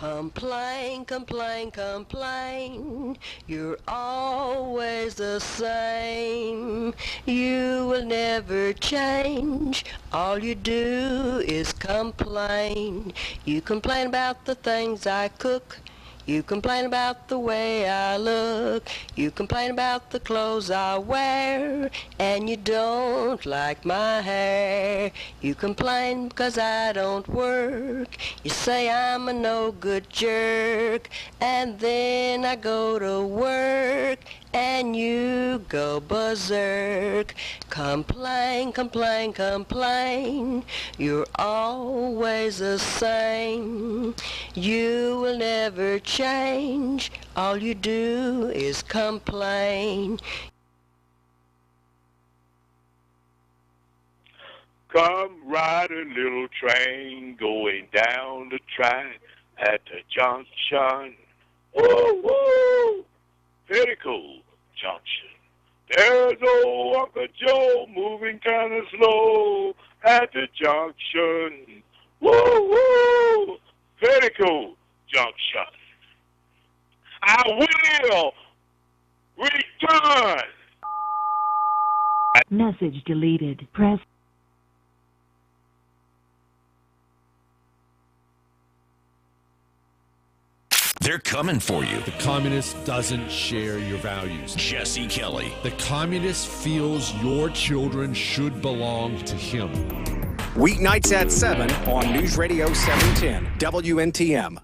Complain, complain, complain. You're always the same. You will never change. All you do is complain. You complain about the things I cook. You complain about the way I look. You complain about the clothes I wear. And you don't like my hair. You complain because I don't work. You say I'm a no good jerk. And then I go to work and you go berserk. Complain, complain, complain. You're always the same. You will never change. All you do is complain. Come ride a little train going down the track at the junction. Woo, woo! Very cool junction. There's old Uncle Joe moving kind of slow at the junction. Woo, woo! Very cool junction. I will return. Message deleted. Press. They're coming for you. The communist doesn't share your values. Jesse Kelly. The communist feels your children should belong to him. Weeknights at 7 on News Radio 710 WNTM.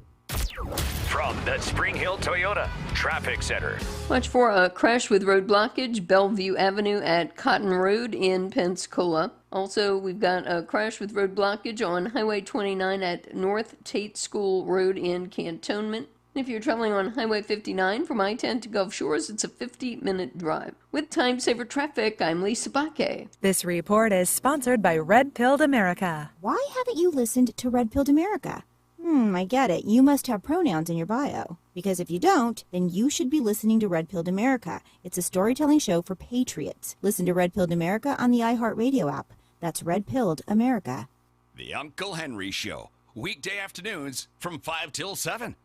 From the Spring Hill Toyota Traffic Center. Watch for a crash with road blockage, Bellevue Avenue at Cotton Road in Pensacola. Also, we've got a crash with road blockage on Highway 29 at North Tate School Road in Cantonment. If you're traveling on Highway 59 from I-10 to Gulf Shores, it's a 50-minute drive. With Time Saver Traffic, I'm Lisa Baque. This report is sponsored by Red Pilled America. Why haven't you listened to Red Pilled America? I get it. You must have pronouns in your bio. Because if you don't, then you should be listening to Red Pilled America. It's a storytelling show for patriots. Listen to Red Pilled America on the iHeartRadio app. That's Red Pilled America. The Uncle Henry Show. Weekday afternoons from 5 till 7.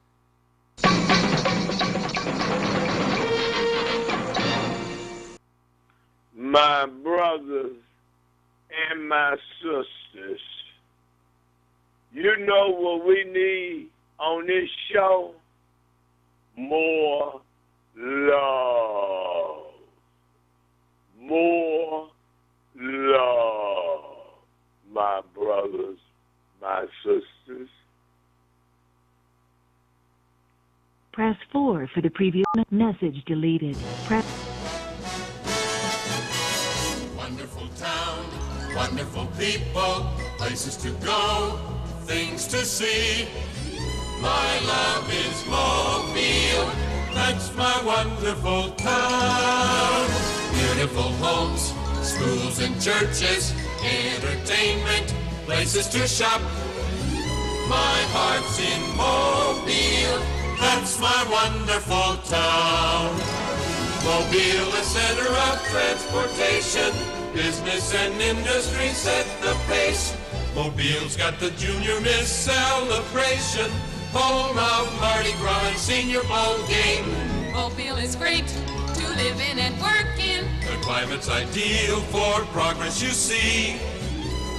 My brothers and my sisters, you know what we need on this show? More love. More love. My brothers, my sisters. Press 4 for the previous message deleted. Press. Wonderful town, wonderful people, places to go, things to see. My love is Mobile, that's my wonderful town. Beautiful homes, schools and churches, entertainment, places to shop. My heart's in Mobile, that's my wonderful town. Mobile, the center of transportation, business and industry set the pace. Mobile's got the Junior Miss celebration, home of Mardi Gras and Senior Bowl game. Mobile is great to live in and work in. The climate's ideal for progress you see.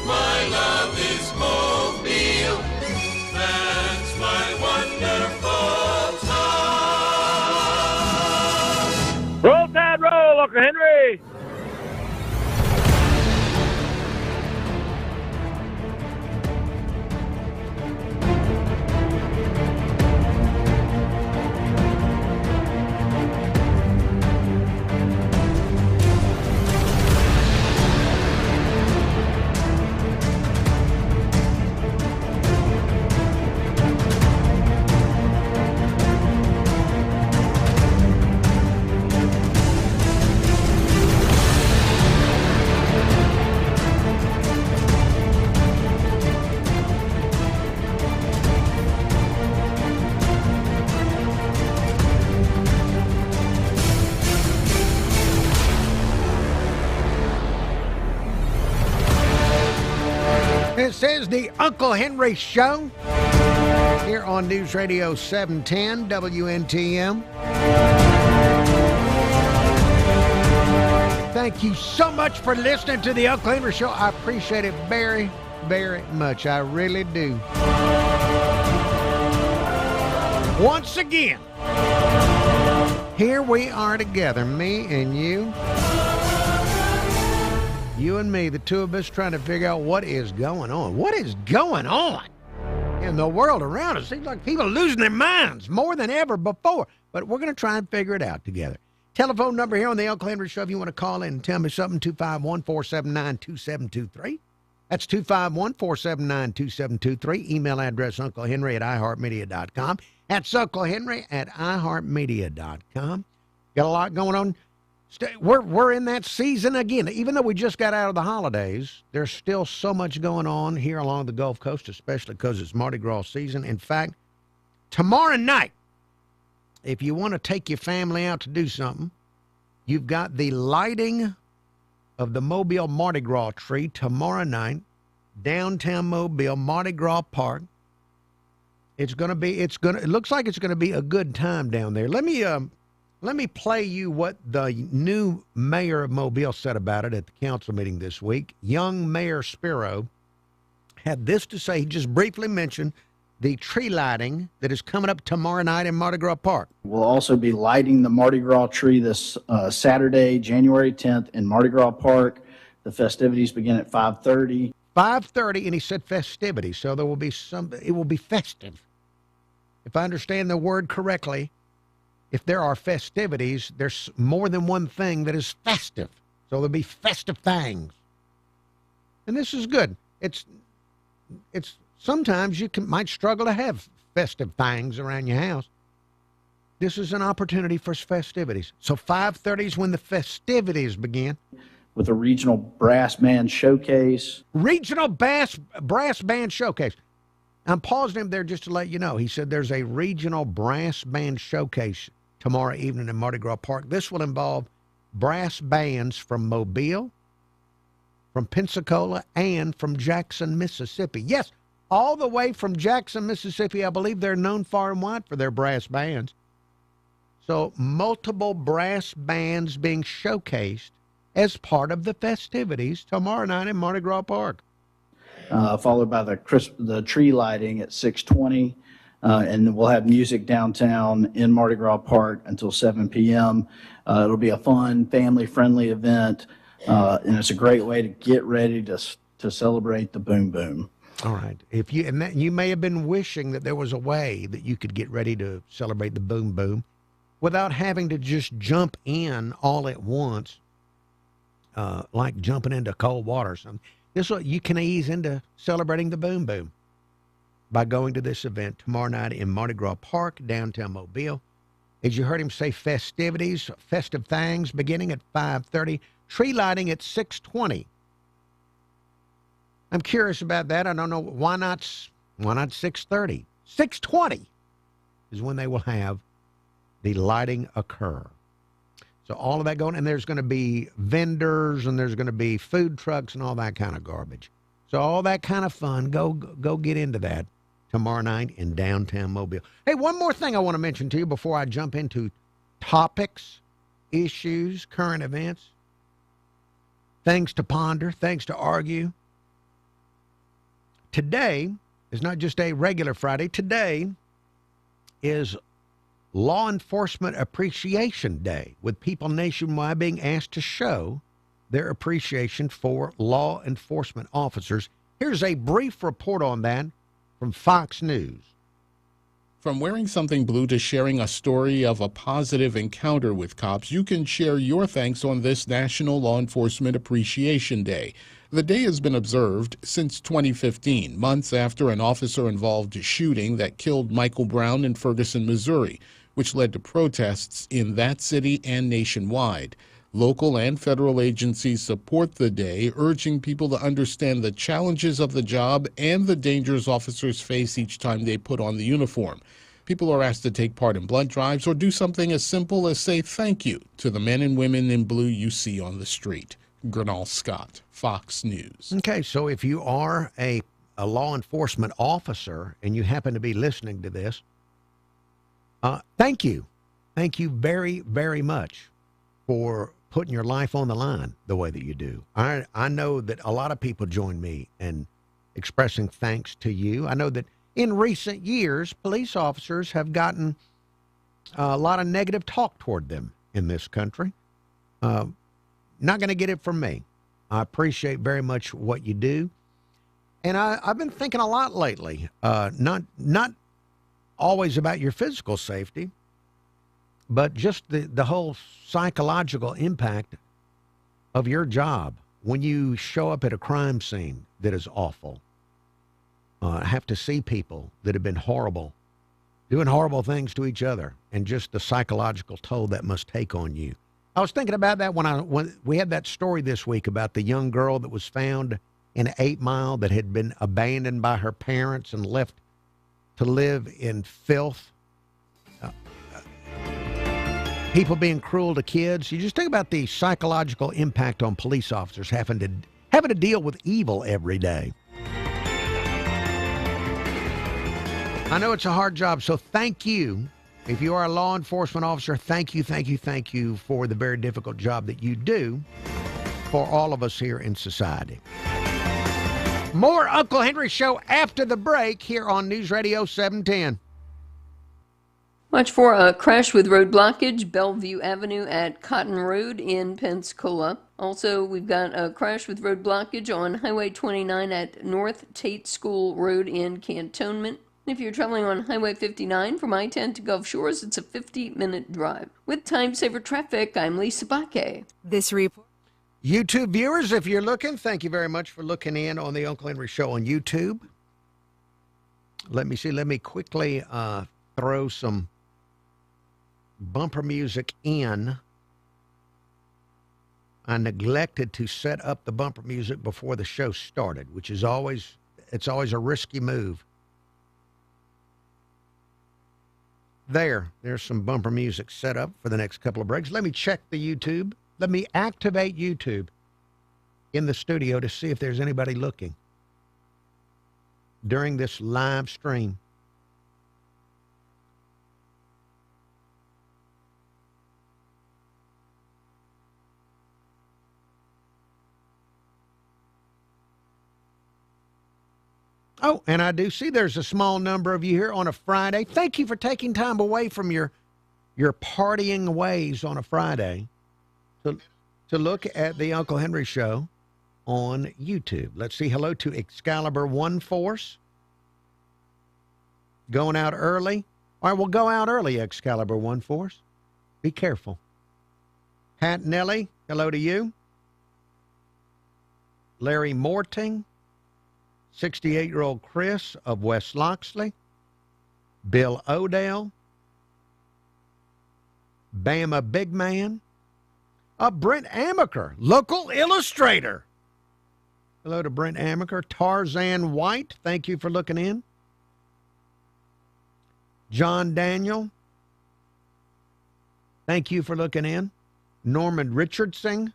My love is Mobile, that's my wonderful town. Roll Tide, roll, Uncle Henry. This is the Uncle Henry Show here on News Radio 710 WNTM. Thank you so much for listening to the Uncle Henry Show. I appreciate it very, very much. I really do. Once again, here we are together, me and you. You and me, the two of us trying to figure out what is going on. What is going on in the world around us? Seems like people are losing their minds more than ever before. But we're going to try and figure it out together. Telephone number here on the Uncle Henry Show if you want to call in and tell me something, 251-479-2723. That's 251-479-2723. Email address unclehenry@iheartmedia.com. That's unclehenry@iheartmedia.com. Got a lot going on. We're in that season again. Even though we just got out of the holidays, there's still so much going on here along the Gulf Coast, especially because it's Mardi Gras season. In fact, tomorrow night, if you want to take your family out to do something, you've got the lighting of the Mobile Mardi Gras tree tomorrow night, downtown Mobile, Mardi Gras Park. It looks like it's going to be a good time down there. Let me play you what the new mayor of Mobile said about it at the council meeting this week. Young Mayor Spiro had this to say. He just briefly mentioned the tree lighting that is coming up tomorrow night in Mardi Gras Park. We'll also be lighting the Mardi Gras tree this Saturday, January 10th in Mardi Gras Park. The festivities begin at 5:30. 5:30, and he said festivities, so there will be it will be festive. If I understand the word correctly, if there are festivities, there's more than one thing that is festive. So there'll be festive things. And this is good. It's sometimes you might struggle to have festive things around your house. This is an opportunity for festivities. So 5:30 is when the festivities begin. With a regional brass band showcase. Regional brass band showcase. I'm pausing him there just to let you know. He said there's a regional brass band showcase tomorrow evening in Mardi Gras Park. This will involve brass bands from Mobile, from Pensacola, and from Jackson, Mississippi. Yes, all the way from Jackson, Mississippi. I believe they're known far and wide for their brass bands. So multiple brass bands being showcased as part of the festivities tomorrow night in Mardi Gras Park. Followed by the tree lighting at 6:20. And we'll have music downtown in Mardi Gras Park until 7 p.m. It'll be a fun, family-friendly event, and it's a great way to get ready to celebrate the Boom Boom. All right. You may have been wishing that there was a way that you could get ready to celebrate the Boom Boom without having to just jump in all at once, like jumping into cold water or something. This way you can ease into celebrating the Boom Boom by going to this event tomorrow night in Mardi Gras Park, downtown Mobile. As you heard him say, festivities, festive things beginning at 5:30, tree lighting at 6:20. I'm curious about that. I don't know, why not 6:30? 6:20 is when they will have the lighting occur. So all of that going, and there's going to be vendors, and there's going to be food trucks and all that kind of garbage. So all that kind of fun, go get into that tomorrow night in downtown Mobile. Hey, one more thing I want to mention to you before I jump into topics, issues, current events, things to ponder, things to argue. Today is not just a regular Friday. Today is Law Enforcement Appreciation Day, with people nationwide being asked to show their appreciation for law enforcement officers. Here's a brief report on that from Fox News. From wearing something blue to sharing a story of a positive encounter with cops, you can share your thanks on this National Law Enforcement Appreciation Day. The day has been observed since 2015, months after an officer-involved shooting that killed Michael Brown in Ferguson, Missouri, which led to protests in that city and nationwide. Local and federal agencies support the day, urging people to understand the challenges of the job and the dangers officers face each time they put on the uniform. People are asked to take part in blood drives or do something as simple as say thank you to the men and women in blue you see on the street. Gernal Scott, Fox News. Okay, so if you are a a law enforcement officer and you happen to be listening to this, thank you. Thank you very, very much for putting your life on the line the way that you do. I know that a lot of people join me in expressing thanks to you. I know that in recent years, police officers have gotten a lot of negative talk toward them in this country. Not going to get it from me. I appreciate very much what you do. And I've been thinking a lot lately, not always about your physical safety, but just the whole psychological impact of your job when you show up at a crime scene that is awful. Have to see people that have been horrible, doing horrible things to each other, and just the psychological toll that must take on you. I was thinking about that when we had that story this week about the young girl that was found in 8 Mile that had been abandoned by her parents and left to live in filth. People being cruel to kids. You just think about the psychological impact on police officers having to deal with evil every day. I know it's a hard job, so thank you. If you are a law enforcement officer, thank you for the very difficult job that you do for all of us here in society. More Uncle Henry Show after the break here on News Radio 710. Watch for a crash with road blockage, Bellevue Avenue at Cotton Road in Pensacola. Also, we've got a crash with road blockage on Highway 29 at North Tate School Road in Cantonment. If you're traveling on Highway 59 from I-10 to Gulf Shores, it's a 50-minute drive. With time-saver traffic, I'm Lisa Baque. This report. YouTube viewers, if you're looking, thank you very much for looking in on the Uncle Henry Show on YouTube. Let me see. Let me quickly throw some bumper music in. I neglected to set up the bumper music before the show started, which is always a risky move. There's some bumper music set up for the next couple of breaks. Let me check the YouTube. Let me activate YouTube in the studio to see if there's anybody looking during this live stream. Oh, and I do see there's a small number of you here on a Friday. Thank you for taking time away from your partying ways on a Friday to look at the Uncle Henry Show on YouTube. Let's see. Hello to Excalibur One Force. Going out early. All right, we'll go out early, Excalibur One Force. Be careful. Pat Nelly, hello to you. Larry Morting. 68-year-old Chris of West Loxley. Bill Odell. Bama Big Man. Brent Amaker, local illustrator. Hello to Brent Amaker. Tarzan White, thank you for looking in. John Daniel, thank you for looking in. Norman Richardson,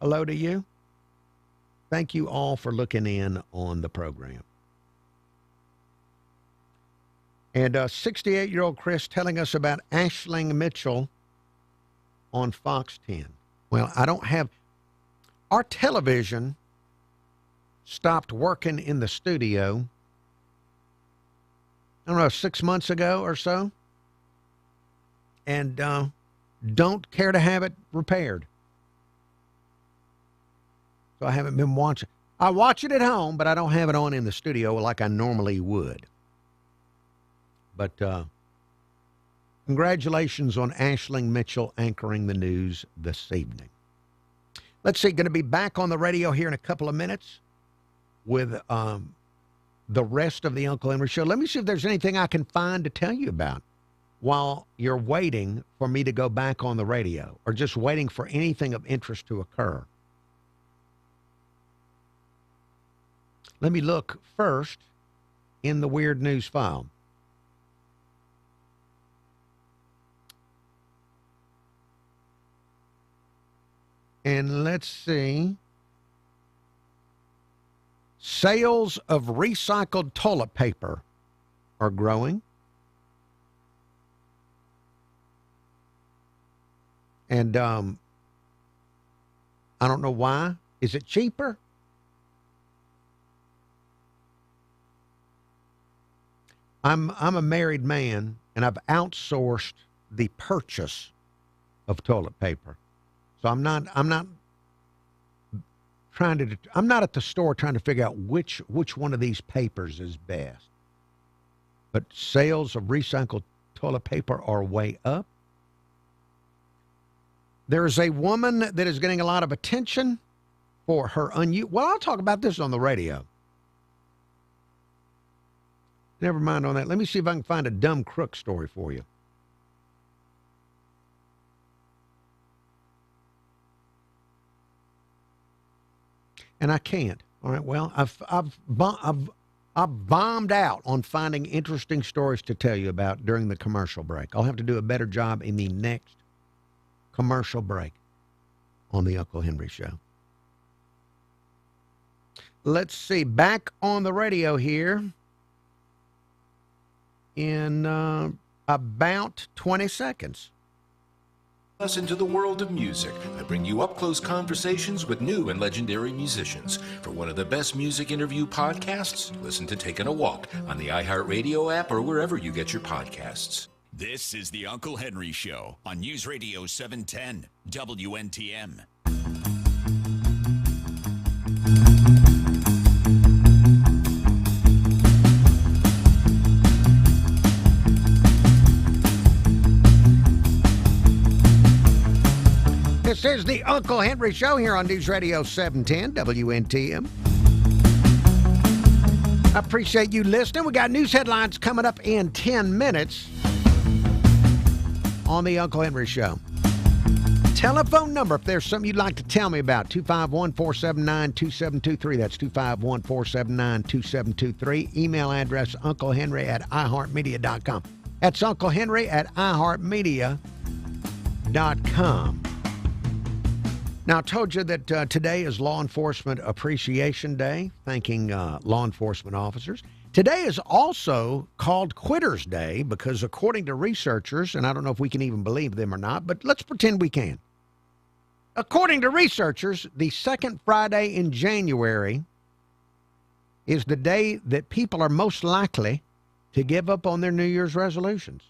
hello to you. Thank you all for looking in on the program. And 68-year-old Chris telling us about Aisling Mitchell on Fox 10. Well, I don't have... Our television stopped working in the studio, I don't know, 6 months ago or so. And don't care to have it repaired. So I haven't been watching. I watch it at home, but I don't have it on in the studio like I normally would. But congratulations on Aisling Mitchell anchoring the news this evening. Let's see, going to be back on the radio here in a couple of minutes with the rest of the Uncle Henry Show. Let me see if there's anything I can find to tell you about while you're waiting for me to go back on the radio or just waiting for anything of interest to occur. Let me look first in the weird news file. And let's see. Sales of recycled toilet paper are growing. And I don't know why. Is it cheaper? I'm a married man, and I've outsourced the purchase of toilet paper. So I'm not at the store trying to figure out which one of these papers is best. But sales of recycled toilet paper are way up. There is a woman that is getting a lot of attention for her well, I'll talk about this on the radio. Never mind on that. Let me see if I can find a dumb crook story for you. And I can't. All right. Well, I've bombed out on finding interesting stories to tell you about during the commercial break. I'll have to do a better job in the next commercial break on the Uncle Henry Show. Let's see. Back on the radio here in about 20 seconds. Us into the world of music. I bring you up-close conversations with new and legendary musicians. For one of the best music interview podcasts, listen to Taking a Walk on the iHeartRadio app or wherever you get your podcasts. This is the Uncle Henry Show on News Radio 710 WNTM. This is the Uncle Henry Show here on News Radio 710 WNTM. I appreciate you listening. We got news headlines coming up in 10 minutes on the Uncle Henry Show. Telephone number, if there's something you'd like to tell me about, 251-479-2723. That's 251-479-2723. Email address, unclehenry@iheartmedia.com. That's unclehenry@iheartmedia.com. Now, I told you that today is Law Enforcement Appreciation Day, thanking law enforcement officers. Today is also called Quitters Day because according to researchers, and I don't know if we can even believe them or not, but let's pretend we can. According to researchers, the second Friday in January is the day that people are most likely to give up on their New Year's resolutions.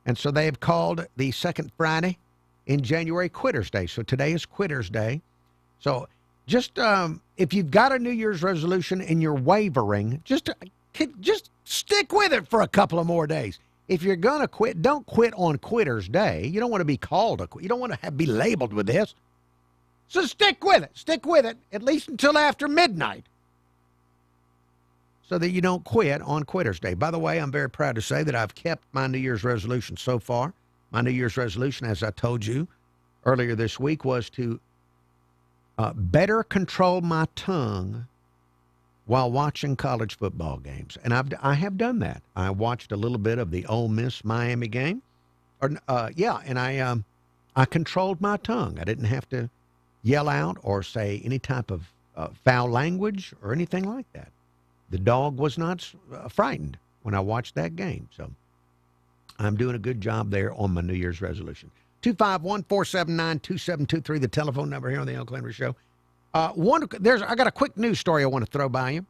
And so they have called the second Friday in January Quitters Day. So today is Quitters Day. So just if you've got a New Year's resolution and you're wavering, just stick with it for a couple of more days. If you're going to quit, don't quit on Quitters Day. You don't want to be called a quit. You don't want to be labeled with this. So stick with it. Stick with it at least until after midnight so that you don't quit on Quitters Day. By the way, I'm very proud to say that I've kept my New Year's resolution so far. My New Year's resolution, as I told you earlier this week, was to better control my tongue while watching college football games. And I have done that. I watched a little bit of the Ole Miss-Miami game. And I controlled my tongue. I didn't have to yell out or say any type of foul language or anything like that. The dog was not frightened when I watched that game. So I'm doing a good job there on my New Year's resolution. 251-479-2723, the telephone number here on the Uncle Henry Show. I got a quick news story I want to throw by you.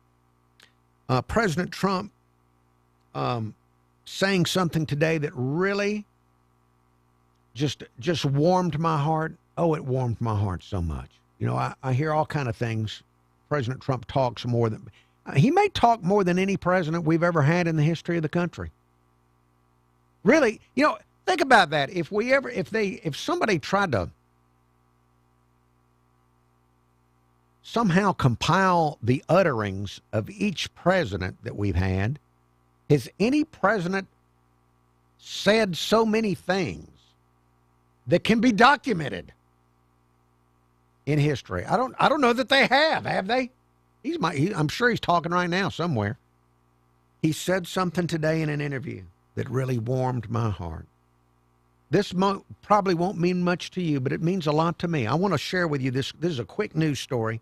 President Trump saying something today that really just warmed my heart. Oh, it warmed my heart so much. You know, I hear all kind of things. President Trump talks more than he may talk more than any president we've ever had in the history of the country. Really, you know, think about that. If somebody tried to somehow compile the utterings of each president that we've had, has any president said so many things that can be documented in history? I don't know that they have they? I'm sure he's talking right now somewhere. He said something today in an interview that really warmed my heart. This probably won't mean much to you, but it means a lot to me. I want to share with you this. This is a quick news story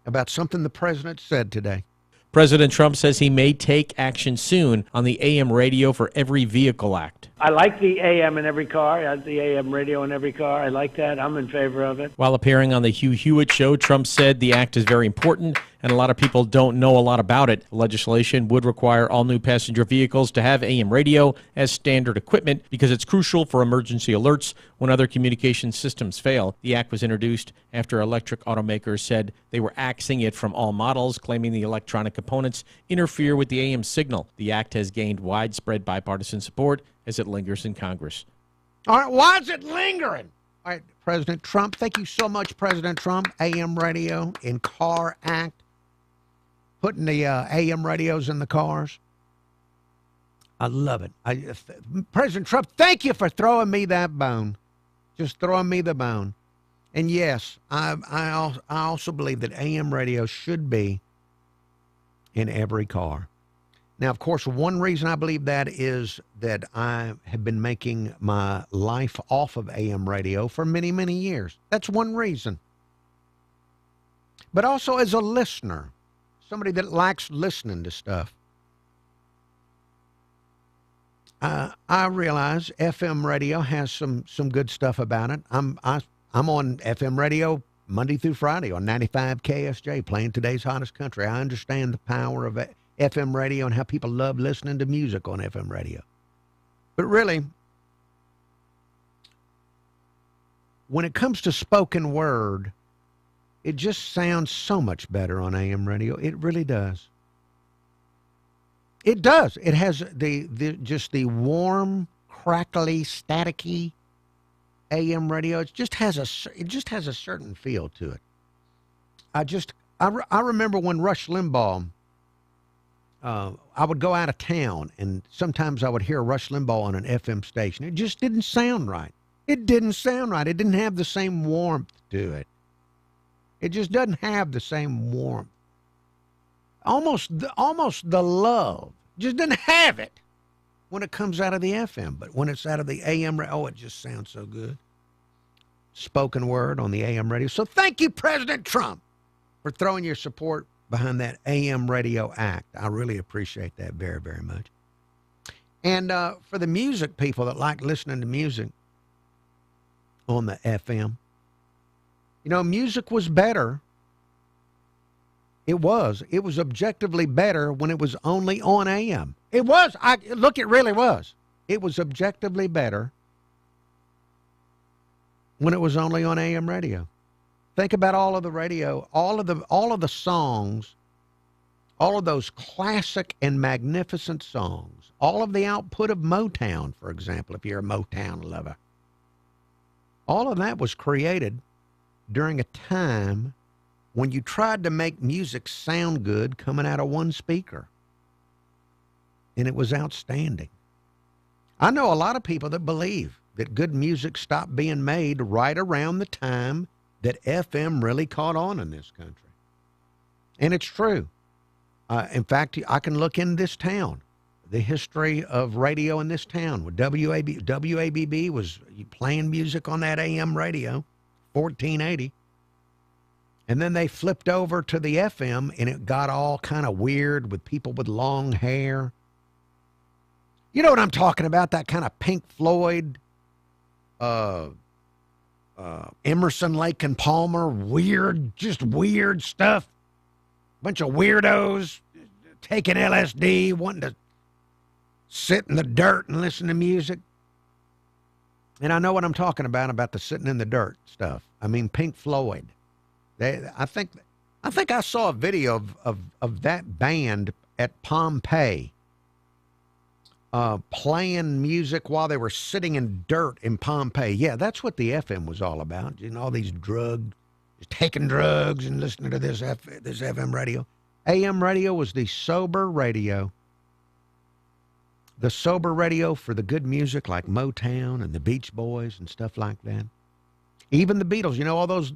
about something the president said today. President Trump says he may take action soon on the AM radio for every vehicle act. I like the AM in every car, the AM radio in every car. I like that. I'm in favor of it. While appearing on the Hugh Hewitt Show, Trump said the act is very important and a lot of people don't know a lot about it. Legislation would require all new passenger vehicles to have AM radio as standard equipment because it's crucial for emergency alerts when other communication systems fail. The act was introduced after electric automakers said they were axing it from all models, claiming the electronic components interfere with the AM signal. The act has gained widespread bipartisan support as it lingers in Congress. All right, why is it lingering? All right, President Trump, thank you so much, President Trump. AM radio in car act. Putting the AM radios in the cars. I love it. President Trump, thank you for throwing me that bone. Just throwing me the bone. And yes, I also believe that AM radio should be in every car. Now, of course, one reason I believe that is that I have been making my life off of AM radio for many, many years. That's one reason. But also as a listener, somebody that likes listening to stuff. I realize FM radio has some good stuff about it. I'm on FM radio Monday through Friday on 95 KSJ, playing today's hottest country. I understand the power of FM radio and how people love listening to music on FM radio. But really, when it comes to spoken word, it just sounds so much better on AM radio. It really does. It does. It has the warm, crackly, staticky AM radio. It just has a certain feel to it. I remember when Rush Limbaugh. I would go out of town, and sometimes I would hear Rush Limbaugh on an FM station. It just didn't sound right. It didn't sound right. It didn't have the same warmth to it. It just doesn't have the same warmth. Almost the love. Just doesn't have it when it comes out of the FM. But when it's out of the AM, it just sounds so good. Spoken word on the AM radio. So thank you, President Trump, for throwing your support behind that AM radio act. I really appreciate that very, very much. And for the music people that like listening to music on the FM, music was better. It was objectively better when it was only on AM. It was. It really was. It was objectively better when it was only on AM radio. Think about all of the radio, all of the songs, all of those classic and magnificent songs, all of the output of Motown, for example, if you're a Motown lover. All of that was created during a time when you tried to make music sound good coming out of one speaker. And it was outstanding. I know a lot of people that believe that good music stopped being made right around the time that FM really caught on in this country. And it's true. In fact, I can look in this town, the history of radio in this town. With WABB was playing music on that AM radio, 1480. And then they flipped over to the FM, and it got all kind of weird with people with long hair. You know what I'm talking about? That kind of Pink Floyd, Emerson, Lake and Palmer, just weird stuff. Bunch of weirdos taking LSD, wanting to sit in the dirt and listen to music. And I know what I'm talking about the sitting in the dirt stuff. I mean, Pink Floyd. I think I saw a video of that band at Pompeii playing music while they were sitting in dirt in Pompeii. Yeah, that's what the FM was all about. All these taking drugs and listening to this FM radio. AM radio was the sober radio. The sober radio for the good music like Motown and the Beach Boys and stuff like that. Even the Beatles, all those,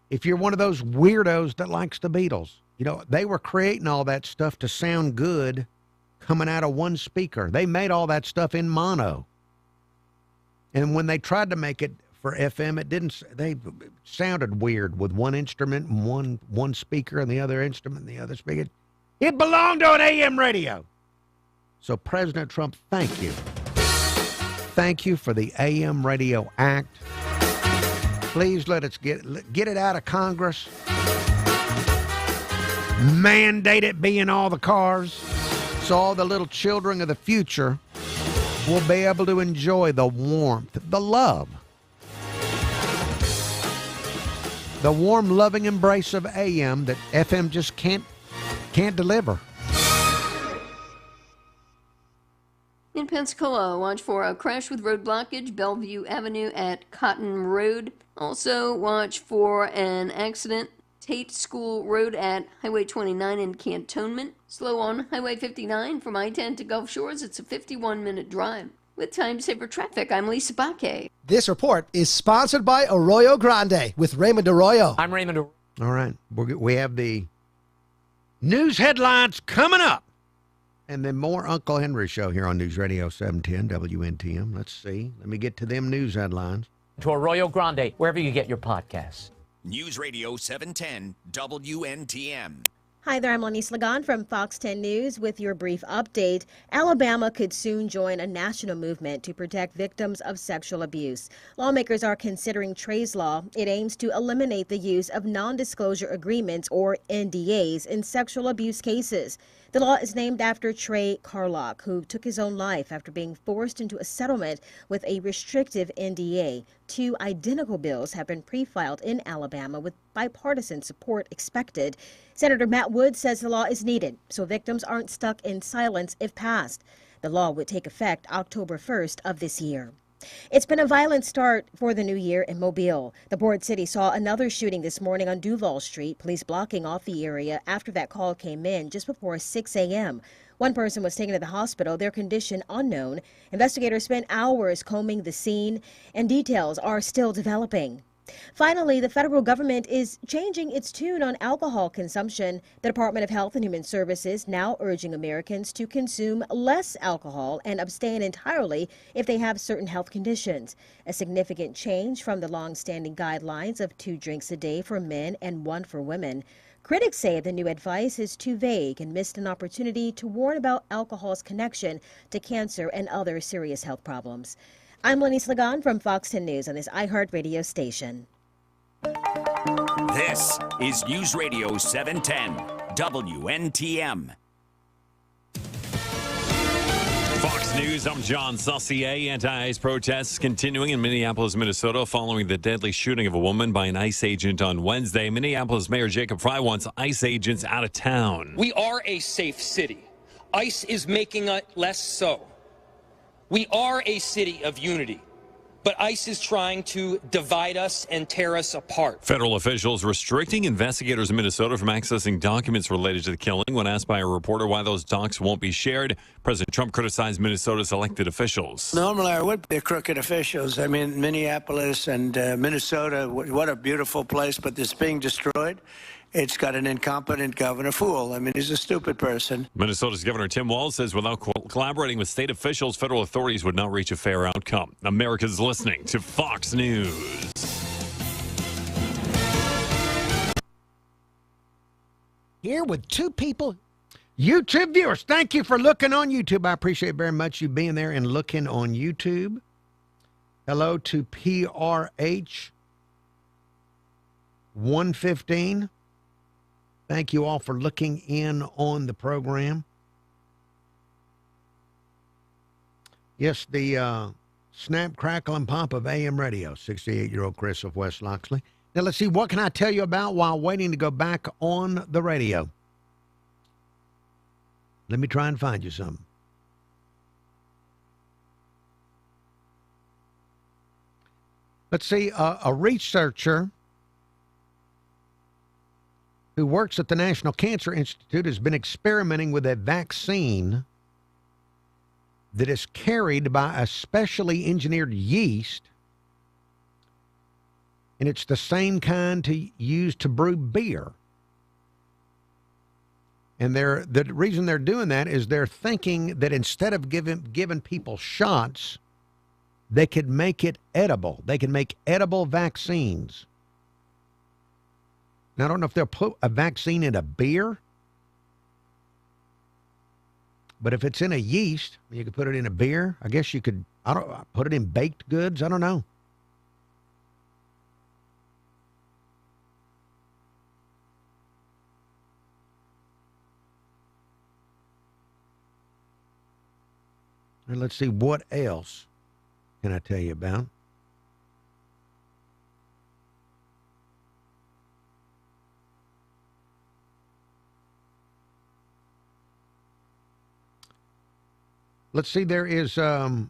if you're one of those weirdos that likes the Beatles, they were creating all that stuff to sound good coming out of one speaker. They made all that stuff in mono. And when they tried to make it for FM. It didn't. They sounded weird with one instrument and one speaker and the other instrument and the other speaker. It belonged to an AM radio. So President Trump, thank you. Thank you for the AM Radio Act. Please let us get it out of Congress. Mandate it be in all the cars so all the little children of the future will be able to enjoy the warmth, the love, the warm, loving embrace of AM that FM just can't deliver. In Pensacola, watch for a crash with road blockage, Bellevue Avenue at Cotton Road. Also, watch for an accident, Tate School Road at Highway 29 in Cantonment. Slow on Highway 59 from I-10 to Gulf Shores. It's a 51-minute drive. With Time Saver Traffic, I'm Lisa Baque. This report is sponsored by Arroyo Grande with Raymond Arroyo. I'm Raymond Arroyo. All right. We have the news headlines coming up. And then more Uncle Henry Show here on News Radio 710 WNTM. Let's see. Let me get to them news headlines. To Arroyo Grande, wherever you get your podcasts. News Radio 710 WNTM. Hi there, I'm Lenise Lagan from Fox 10 News with your brief update. Alabama could soon join a national movement to protect victims of sexual abuse. Lawmakers are considering Trey's Law. It aims to eliminate the use of non-disclosure agreements, or NDAs, in sexual abuse cases. The law is named after Trey Carlock, who took his own life after being forced into a settlement with a restrictive NDA. 2 identical bills have been pre-filed in Alabama with bipartisan support expected. Senator Matt Wood says the law is needed so victims aren't stuck in silence if passed. The law would take effect October 1st of this year. It's been a violent start for the new year in Mobile. The Port City saw another shooting this morning on Duval Street, police blocking off the area after that call came in just before 6 a.m. One person was taken to the hospital, their condition unknown. Investigators spent hours combing the scene, and details are still developing. Finally, the federal government is changing its tune on alcohol consumption. The Department of Health and Human Services now urging Americans to consume less alcohol and abstain entirely if they have certain health conditions. A significant change from the long-standing guidelines of 2 drinks a day for men and 1 for women. Critics say the new advice is too vague and missed an opportunity to warn about alcohol's connection to cancer and other serious health problems. I'm Lenise Lagan from Fox 10 News on this iHeartRadio station. This is News Radio 710 WNTM. Fox News, I'm John Saucier. Anti-ICE protests continuing in Minneapolis, Minnesota, following the deadly shooting of a woman by an ICE agent on Wednesday. Minneapolis Mayor Jacob Frey wants ICE agents out of town. We are a safe city. ICE is making it less so. We are a city of unity, but ICE is trying to divide us and tear us apart. Federal officials restricting investigators in Minnesota from accessing documents related to the killing. When asked by a reporter why those docs won't be shared, President Trump criticized Minnesota's elected officials. Normally, I would be crooked officials. I mean, Minneapolis and Minnesota, what a beautiful place, but it's being destroyed. It's got an incompetent governor, fool. I mean, he's a stupid person. Minnesota's Governor Tim Walz says without collaborating with state officials, federal authorities would not reach a fair outcome. America's listening to Fox News. Here with 2 people. YouTube viewers, thank you for looking on YouTube. I appreciate very much you being there and looking on YouTube. Hello to PRH 115. Thank you all for looking in on the program. Yes, the snap, crackle, and pop of AM radio, 68-year-old Chris of West Loxley. Now, let's see, what can I tell you about while waiting to go back on the radio? Let me try and find you something. Let's see, a researcher who works at the National Cancer Institute has been experimenting with a vaccine that is carried by a specially engineered yeast, and it's the same kind used to brew beer. And the reason they're doing that is they're thinking that instead of giving people shots, they could make it edible. They can make edible vaccines. Now, I don't know if they'll put a vaccine in a beer, but if it's in a yeast, you could put it in a beer. I guess you could, put it in baked goods. I don't know. And let's see, what else can I tell you about? Let's see, there's a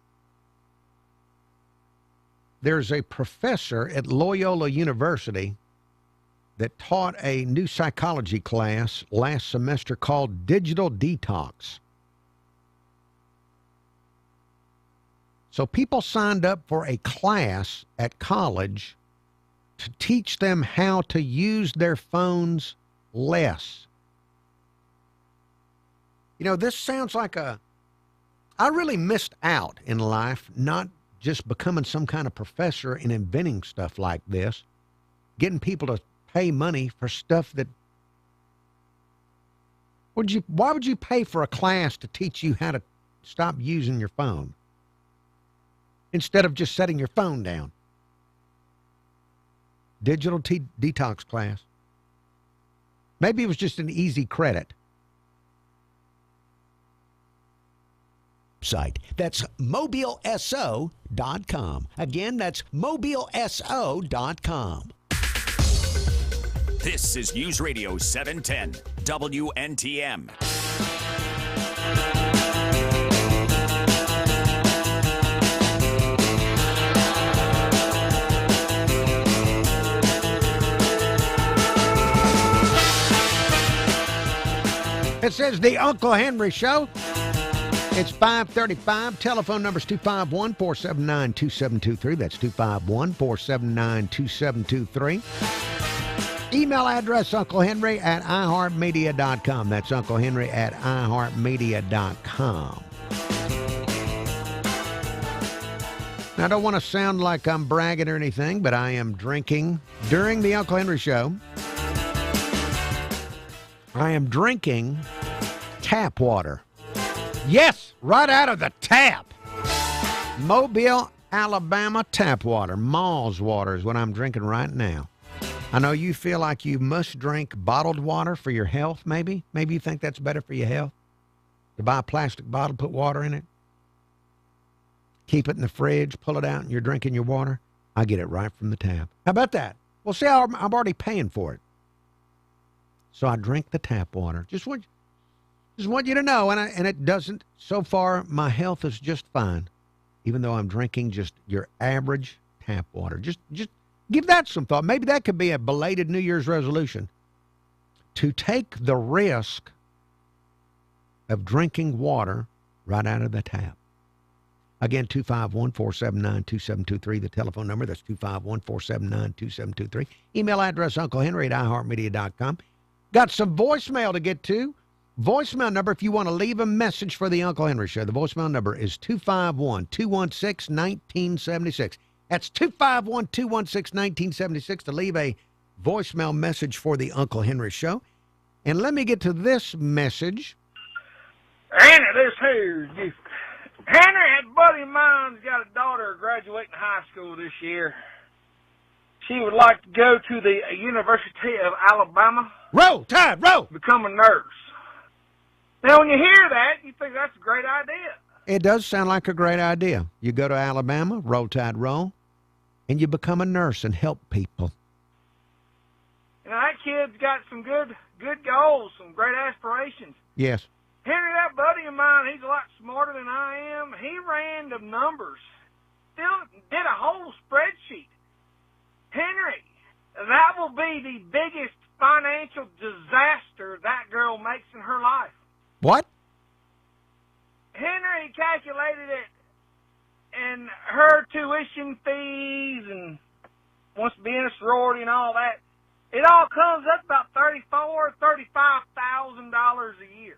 professor at Loyola University that taught a new psychology class last semester called Digital Detox. So people signed up for a class at college to teach them how to use their phones less. You know, this sounds like I really missed out in life, not just becoming some kind of professor and inventing stuff like this, getting people to pay money for stuff that, why would you pay for a class to teach you how to stop using your phone instead of just setting your phone down? Digital detox class. Maybe it was just an easy credit. Site. That's mobileso.com. Again, that's mobileso.com. This is News Radio 710 WNTM. It says the Uncle Henry Show. It's 5:35. Telephone number is 251-479-2723. That's 251-479-2723. Email address, Uncle Henry at iHeartMedia.com. That's Uncle Henry at iHeartMedia.com. Now, I don't want to sound like I'm bragging or anything, but I am drinking during the Uncle Henry Show. I am drinking tap water. Yes, right out of the tap. Mobile, Alabama tap water. Mall's water is what I'm drinking right now. I know you feel like you must drink bottled water for your health, maybe. Maybe you think that's better for your health. To buy a plastic bottle, put water in it, keep it in the fridge, pull it out, and you're drinking your water. I get it right from the tap. How about that? Well, see, I'm already paying for it. So I drink the tap water. Just want you to know, and it doesn't. So far, my health is just fine, even though I'm drinking just your average tap water. Just give that some thought. Maybe that could be a belated New Year's resolution, to take the risk of drinking water right out of the tap. Again, 251-479-2723, the telephone number. That's 251-479-2723. Email address, unclehenry@iheartmedia.com. Got some voicemail to get to. Voicemail number, if you want to leave a message for the Uncle Henry Show, the voicemail number is 251-216-1976. That's 251-216-1976 to leave a voicemail message for the Uncle Henry Show. And let me get to this message. Henry, this here's you. Henry, had a buddy of mine's got a daughter graduating high school this year. She would like to go to the University of Alabama. Roll, Tide, roll! Become a nurse. Now, when you hear that, you think that's a great idea. It does sound like a great idea. You go to Alabama, roll, Tide, roll, and you become a nurse and help people. You know, that kid's got some good goals, some great aspirations. Yes. Henry, that buddy of mine, he's a lot smarter than I am. He ran the numbers, still did a whole spreadsheet. Henry, that will be the biggest financial disaster that girl makes in her life. What? Henry calculated it, and her tuition fees and wants to be in a sorority and all that. It all comes up about $35,000 a year.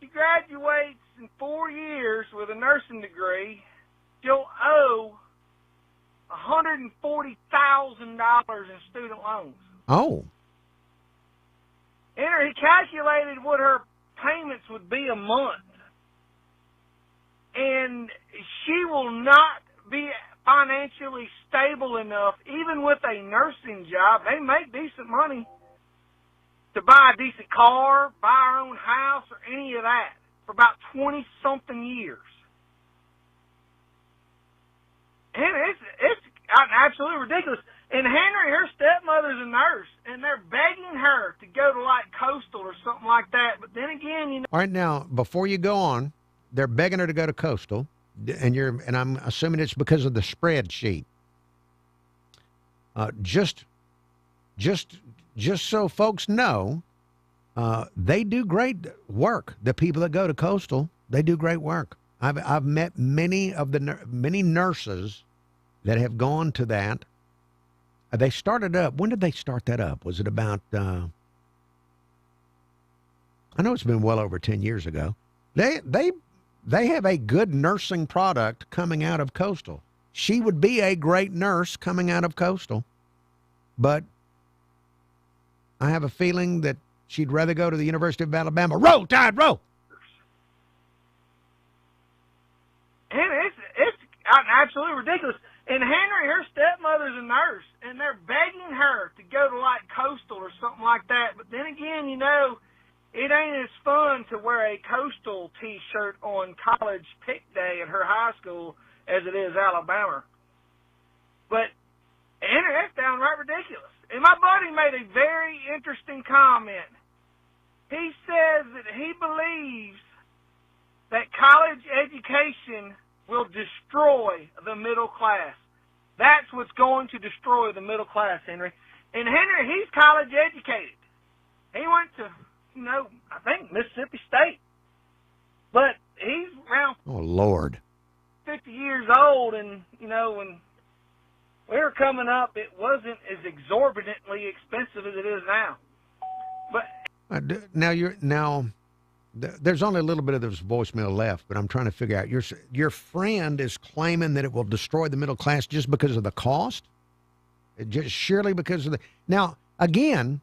She graduates in 4 years with a nursing degree, owe $140,000 in student loans. Oh. And he calculated what her payments would be a month. And she will not be financially stable enough, even with a nursing job. They make decent money to buy a decent car, buy her own house, or any of that for about 20-something years. And it's absolutely ridiculous. And Henry, her stepmother's a nurse, and they're begging her to go to like Coastal or something like that. But then again, you know. All right, now before you go on, they're begging her to go to Coastal, and I'm assuming it's because of the spreadsheet. Just so folks know, they do great work. The people that go to Coastal, they do great work. I've met many nurses that have gone to that. They started up. When did they start that up? Was it about? I know it's been well over 10 years ago. They have a good nursing product coming out of Coastal. She would be a great nurse coming out of Coastal, but I have a feeling that she'd rather go to the University of Alabama. Roll, Tide, roll! And it's absolutely ridiculous. And Henry, her stepmother's a nurse, and they're begging her to go to like Coastal or something like that. But then again, you know, it ain't as fun to wear a Coastal T-shirt on college pick day at her high school as it is Alabama. But Henry, that's downright ridiculous. And my buddy made a very interesting comment. He says that he believes that college education will destroy the middle class. That's what's going to destroy the middle class, Henry. And Henry, he's college educated. He went to, you know, I think Mississippi State. But he's around Oh, Lord. 50 years old, and, you know, when we were coming up, it wasn't as exorbitantly expensive as it is now. But there's only a little bit of this voicemail left, but I'm trying to figure out. Your friend is claiming that it will destroy the middle class just because of the cost? Just surely because of the... Now, again,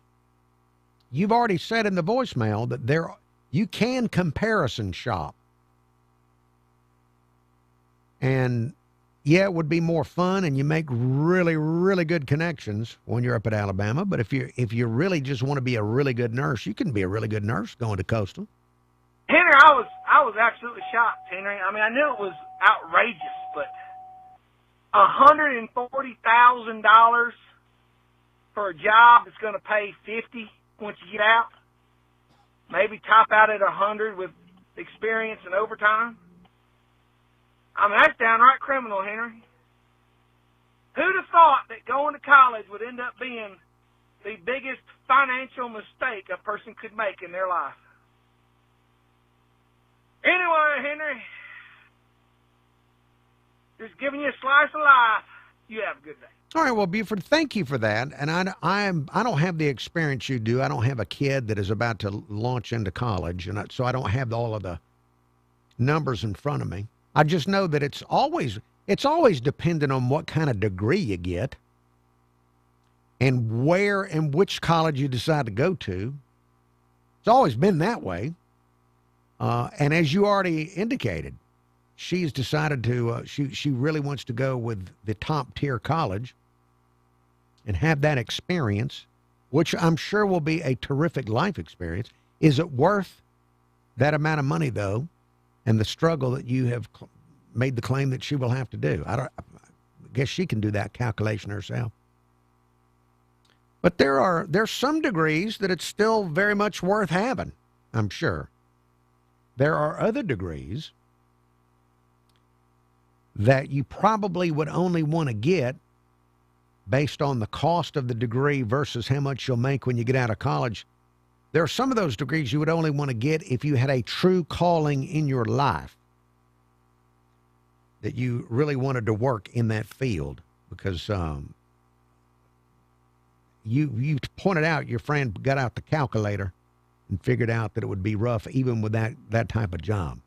you've already said in the voicemail that you can comparison shop. And, yeah, it would be more fun, and you make really, really good connections when you're up at Alabama. But if you really just want to be a really good nurse, you can be a really good nurse going to Coastal. Henry, I was absolutely shocked, Henry. I mean, I knew it was outrageous, but $140,000 for a job that's going to pay $50 once you get out, maybe top out at $100 with experience and overtime. I mean, that's downright criminal, Henry. Who'd have thought that going to college would end up being the biggest financial mistake a person could make in their life? Anyway, Henry, just giving you a slice of life. You have a good day. All right, well, Buford, thank you for that. And I don't have the experience you do. I don't have a kid that is about to launch into college, and so I don't have all of the numbers in front of me. I just know that it's always dependent on what kind of degree you get and where and which college you decide to go to. It's always been that way. And as you already indicated, she's decided to, she really wants to go with the top tier college and have that experience, which I'm sure will be a terrific life experience. Is it worth that amount of money, though, and the struggle that you have made the claim that she will have to do? I guess she can do that calculation herself. But there's some degrees that it's still very much worth having, I'm sure. There are other degrees that you probably would only want to get based on the cost of the degree versus how much you'll make when you get out of college. There are some of those degrees you would only want to get if you had a true calling in your life, that you really wanted to work in that field, because you pointed out your friend got out the calculator and figured out that it would be rough even with that type of job.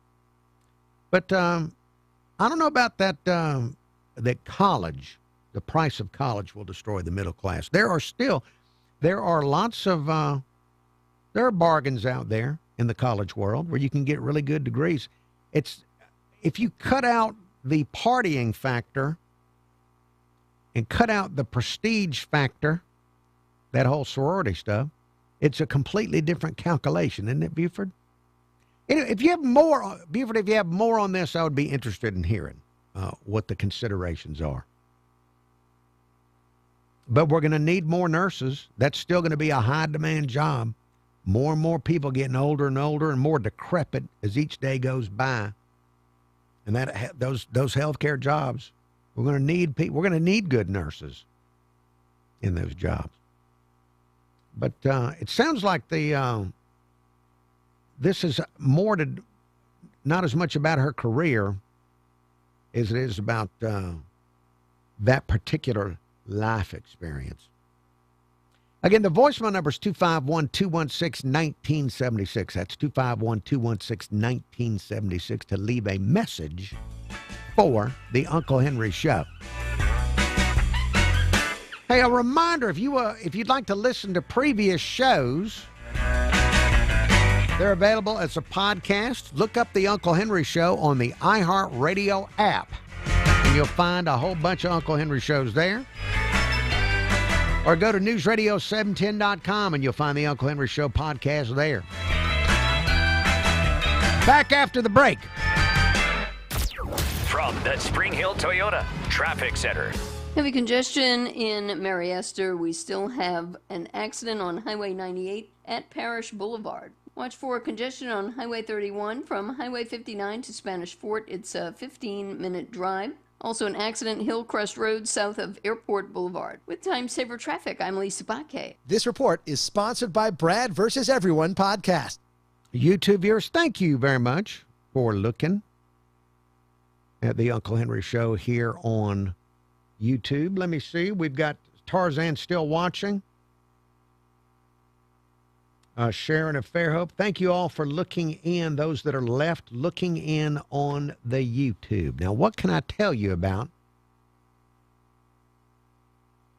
But I don't know about that that college, the price of college, will destroy the middle class. There are lots of there are bargains out there in the college world where you can get really good degrees. If you cut out the partying factor and cut out the prestige factor, that whole sorority stuff, it's a completely different calculation, isn't it, Buford? Anyway, if you have more, Buford, if you have more on this, I would be interested in hearing what the considerations are. But we're going to need more nurses. That's still going to be a high-demand job. More and more people getting older and older and more decrepit as each day goes by. And those healthcare jobs, we're going to need people. We're going to need good nurses in those jobs. But it sounds like this is more to not as much about her career as it is about that particular life experience. Again, the voicemail number is 251-216-1976. That's 251-216-1976 to leave a message for the Uncle Henry Show. Hey, a reminder, if you'd like to listen to previous shows, they're available as a podcast. Look up the Uncle Henry Show on the iHeartRadio app, and you'll find a whole bunch of Uncle Henry shows there. Or go to newsradio710.com and you'll find the Uncle Henry Show podcast there. Back after the break. From the Spring Hill Toyota Traffic Center. Heavy congestion in Mary Esther. We still have an accident on Highway 98 at Parish Boulevard. Watch for congestion on Highway 31 from Highway 59 to Spanish Fort. It's a 15-minute drive. Also an accident, Hillcrest Road, south of Airport Boulevard. With Time Saver Traffic, I'm Lisa Baque. This report is sponsored by Brad vs. Everyone podcast. YouTube viewers, thank you very much for looking at the Uncle Henry Show here on YouTube. Let me see. We've got Tarzan still watching. Sharon of Fairhope. Thank you all for looking in, those that are left looking in on the YouTube. Now, what can I tell you about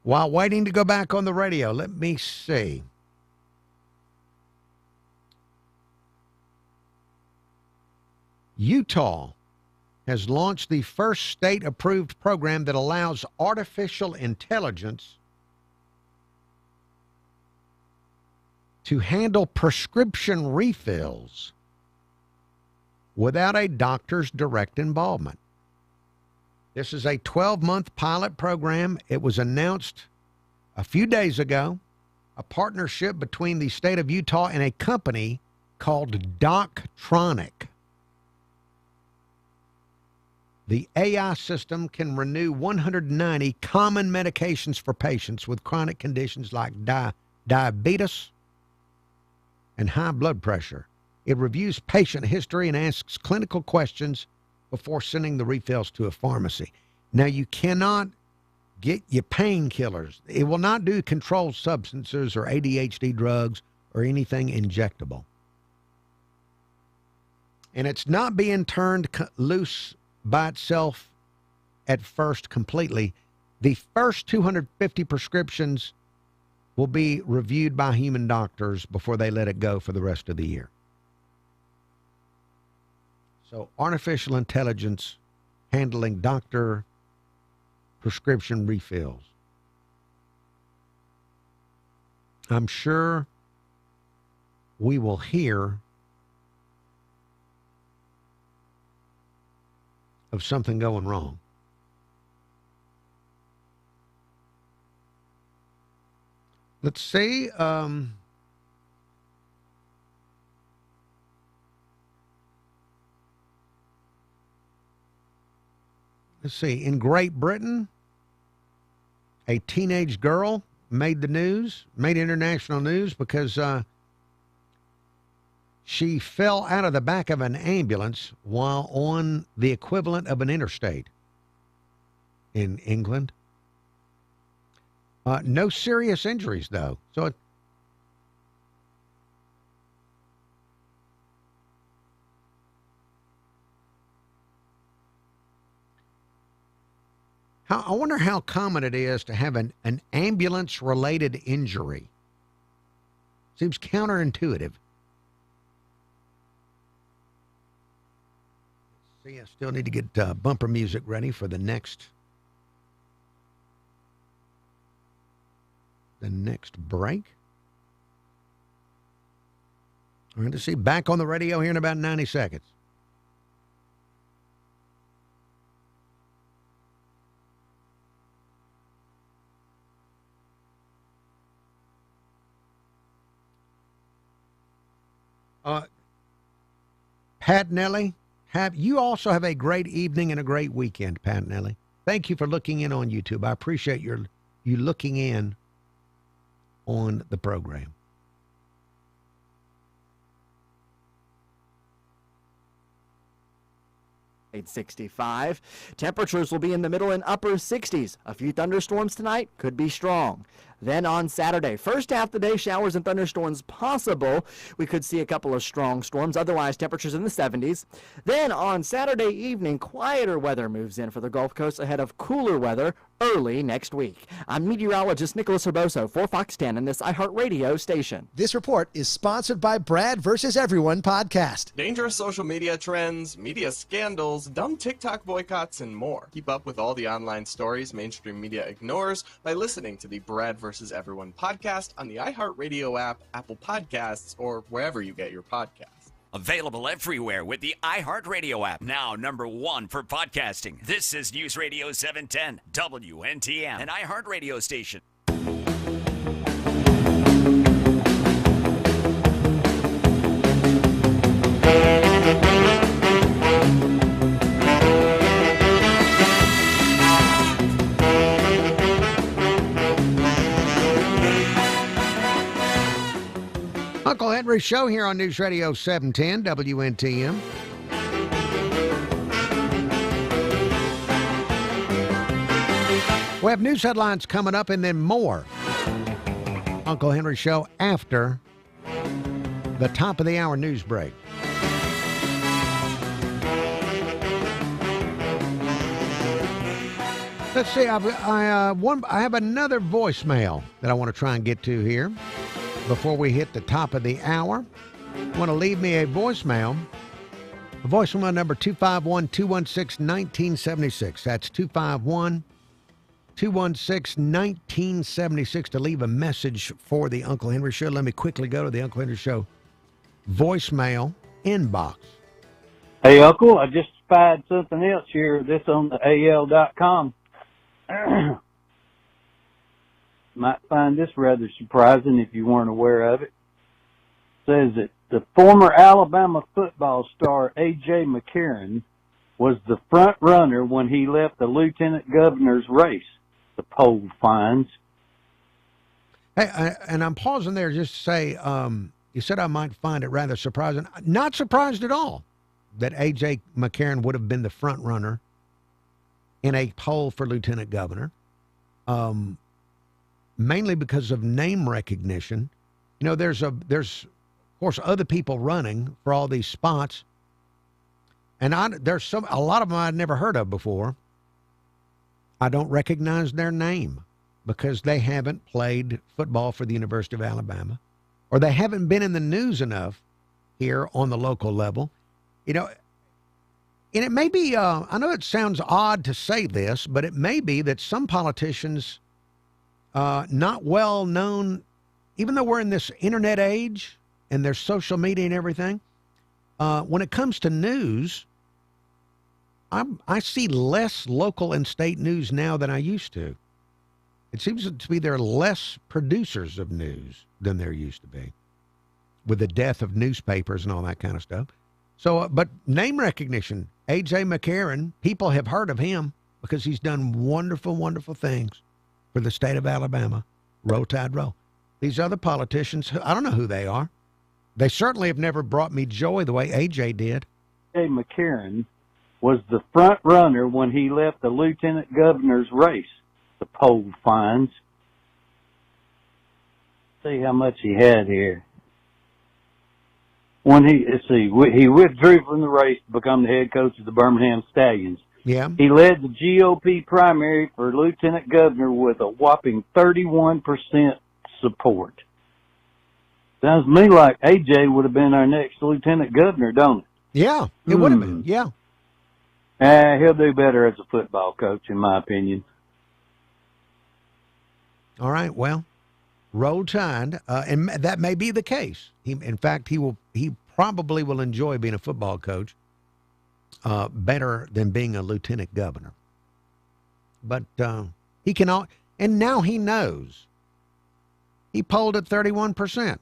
while waiting to go back on the radio? Let me see. Utah has launched the first state-approved program that allows artificial intelligence to handle prescription refills without a doctor's direct involvement. This is a 12-month pilot program. It was announced a few days ago, a partnership between the state of Utah and a company called Doctronic. The AI system can renew 190 common medications for patients with chronic conditions like diabetes and high blood pressure. It reviews patient history and asks clinical questions before sending the refills to a pharmacy. Now, you cannot get your painkillers. It will not do controlled substances or ADHD drugs or anything injectable. And it's not being turned loose by itself at first completely. The first 250 prescriptions will be reviewed by human doctors before they let it go for the rest of the year. So artificial intelligence handling doctor prescription refills. I'm sure we will hear of something going wrong. Let's see. Let's see. In Great Britain, a teenage girl made the news, made international news because she fell out of the back of an ambulance while on the equivalent of an interstate in England. No serious injuries, though. So I wonder how common it is to have an ambulance-related injury. Seems counterintuitive. See, I still need to get bumper music ready for the next break. We're going to see back on the radio here in about 90 seconds. Pat Nelly, you also have a great evening and a great weekend, Pat Nelly. Thank you for looking in on YouTube. I appreciate you looking in on the program. It's 65. Temperatures will be in the middle and upper 60s. A few thunderstorms tonight could be strong. Then on Saturday, first half of the day, showers and thunderstorms possible. We could see a couple of strong storms. Otherwise, temperatures in the 70s. Then on Saturday evening, quieter weather moves in for the Gulf Coast ahead of cooler weather early next week. I'm meteorologist Nicholas Herboso for Fox 10 and this iHeartRadio station. This report is sponsored by Brad vs. Everyone podcast. Dangerous social media trends, media scandals, dumb TikTok boycotts, and more. Keep up with all the online stories mainstream media ignores by listening to the Brad vs. Everyone podcast on the iHeartRadio app, Apple Podcasts, or wherever you get your podcasts. Available everywhere with the iHeartRadio app. Now #1 for podcasting. This is News Radio 710, WNTM, an iHeartRadio station. Uncle Henry Show here on News Radio 710 WNTM. We have news headlines coming up and then more. Uncle Henry Show after the top of the hour news break. Let's see, I have another voicemail that I want to try and get to here before we hit the top of the hour. Want to leave me a voicemail. A voicemail number 251-216-1976. That's 251-216-1976 to leave a message for the Uncle Henry Show. Let me quickly go to the Uncle Henry Show voicemail inbox. Hey, Uncle, I just spied something else here. This on the AL.com. Might find this rather surprising if you weren't aware of it. Says that the former Alabama football star A.J. McCarron was the front runner when he left the lieutenant governor's race, the poll finds. Hey, and I'm pausing there just to say, you said I might find it rather surprising. Not surprised at all that A.J. McCarron would have been the front runner in a poll for lieutenant governor. Mainly because of name recognition. You know, there's of course other people running for all these spots, and there's a lot of them I'd never heard of before. I don't recognize their name because they haven't played football for the University of Alabama, or they haven't been in the news enough here on the local level. You know, and it may be, I know it sounds odd to say this, but it may be that some politicians not well known, even though we're in this internet age and there's social media and everything, when it comes to news, I see less local and state news now than I used to. It seems to be there are less producers of news than there used to be with the death of newspapers and all that kind of stuff. So, but name recognition, A.J. McCarron, people have heard of him because he's done wonderful, wonderful things for the state of Alabama. Roll Tide Roll. These other politicians, I don't know who they are. They certainly have never brought me joy the way A.J. did. A.J. McCarron was the front runner when he left the lieutenant governor's race, the poll finds. See how much he had here. When he withdrew from the race to become the head coach of the Birmingham Stallions. Yeah. He led the GOP primary for lieutenant governor with a whopping 31% support. Sounds to me like AJ would have been our next lieutenant governor, don't it? Yeah, it would have been. Yeah. He'll do better as a football coach, in my opinion. All right. Well, roll Tide, and that may be the case. In fact, he probably will enjoy being a football coach better than being a lieutenant governor. But he cannot, and now he knows. He polled at 31%.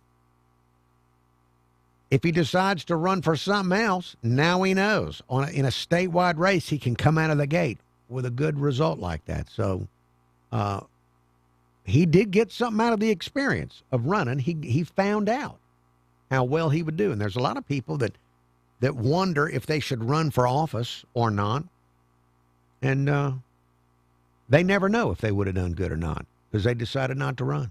If he decides to run for something else, now he knows. In a statewide race, he can come out of the gate with a good result like that. So he did get something out of the experience of running. He found out how well he would do. And there's a lot of people that wonder if they should run for office or not. And they never know if they would have done good or not because they decided not to run.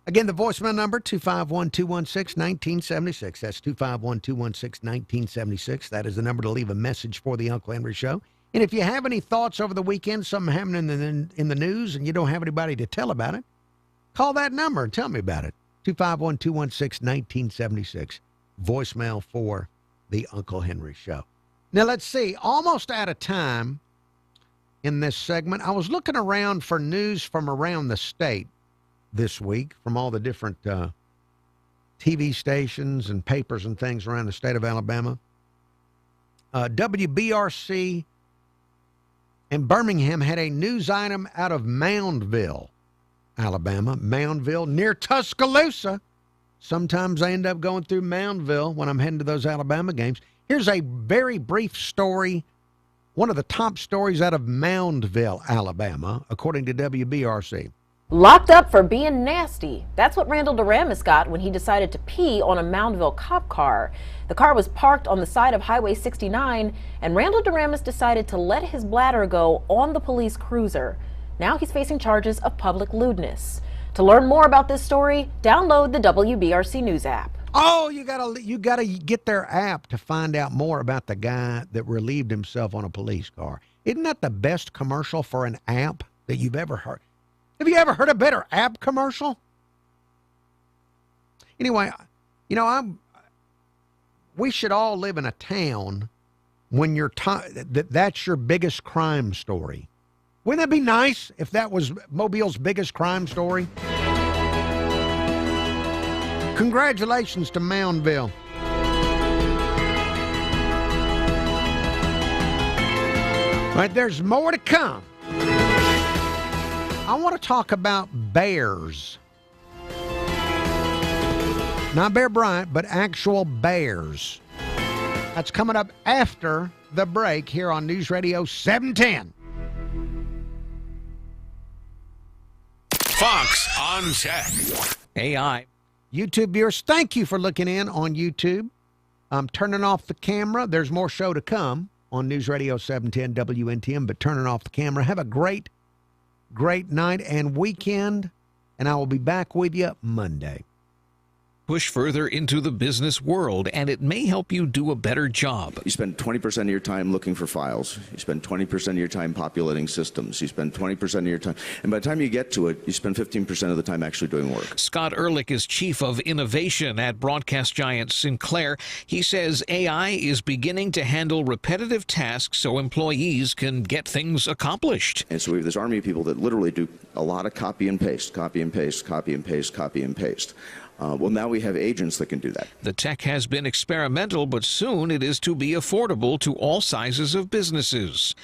Again, the voicemail number, 251-216-1976. That's 251-216-1976. That is the number to leave a message for the Uncle Henry Show. And if you have any thoughts over the weekend, something happening in the news, and you don't have anybody to tell about it, call that number and tell me about it. 251-216-1976. Voicemail for the Uncle Henry Show. Now, let's see. Almost out of time in this segment. I was looking around for news from around the state this week from all the different TV stations and papers and things around the state of Alabama. WBRC in Birmingham had a news item out of Moundville, Alabama. Moundville, near Tuscaloosa. Sometimes I end up going through Moundville when I'm heading to those Alabama games. Here's a very brief story, one of the top stories out of Moundville, Alabama, according to WBRC. Locked up for being nasty. That's what Randall Duramus got when he decided to pee on a Moundville cop car. The car was parked on the side of Highway 69, and Randall Duramus decided to let his bladder go on the police cruiser. Now he's facing charges of public lewdness. To learn more about this story, download the WBRC News app. Oh, you gotta get their app to find out more about the guy that relieved himself on a police car. Isn't that the best commercial for an app that you've ever heard? Have you ever heard a better app commercial? Anyway, we should all live in a town when that's your biggest crime story. Wouldn't that be nice if that was Mobile's biggest crime story? Congratulations to Moundville. All right, there's more to come. I want to talk about bears. Not Bear Bryant, but actual bears. That's coming up after the break here on News Radio 710. Fox on Tech. AI. YouTube viewers, thank you for looking in on YouTube. I'm turning off the camera. There's more show to come on News Radio 710 WNTM, but turning off the camera. Have a great night and weekend, and I will be back with you Monday. Push further into the business world, and it may help you do a better job. You spend 20% of your time looking for files. You spend 20% of your time populating systems. You spend 20% of your time, and by the time you get to it, you spend 15% of the time actually doing work. Scott Ehrlich is Chief of Innovation at broadcast giant Sinclair. He says AI is beginning to handle repetitive tasks so employees can get things accomplished. And so we have this army of people that literally do a lot of copy and paste, copy and paste, copy and paste, copy and paste. Well, now we have agents that can do that. The tech has been experimental, but soon it is to be affordable to all sizes of businesses.